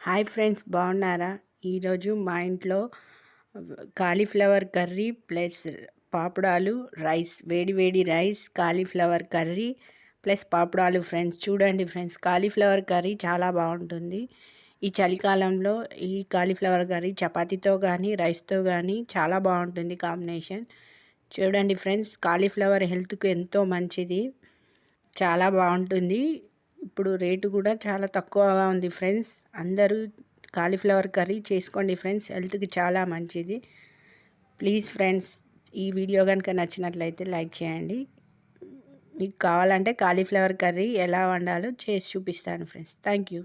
Hi friends, బాగున్నారా? ఈరోజు మా ఇంట్లో కాలీఫ్లవర్ కర్రీ ప్లస్ పాపడాలు, రైస్, వేడి వేడి రైస్, కాలీఫ్లవర్ కర్రీ ప్లస్ పాపడాలు. ఫ్రెండ్స్ చూడండి ఫ్రెండ్స్, కాలీఫ్లవర్ కర్రీ చాలా బాగుంటుంది. ఈ చలికాలంలో ఈ కాలీఫ్లవర్ కర్రీ చపాతీతో కానీ రైస్తో కానీ చాలా బాగుంటుంది కాంబినేషన్. చూడండి ఫ్రెండ్స్, కాలీఫ్లవర్ హెల్త్కి ఎంతో మంచిది, చాలా బాగుంటుంది. ఇప్పుడు రేటు కూడా చాలా తక్కువగా ఉంది ఫ్రెండ్స్. అందరూ కాలీఫ్లవర్ కర్రీ చేసుకోండి ఫ్రెండ్స్, హెల్త్కి చాలా మంచిది. ప్లీజ్ ఫ్రెండ్స్, ఈ వీడియో కనుక నచ్చినట్లయితే లైక్ చేయండి. మీకు కావాలంటే కాలీఫ్లవర్ కర్రీ ఎలా వండాలో చేసి చూపిస్తాను ఫ్రెండ్స్. Thank you.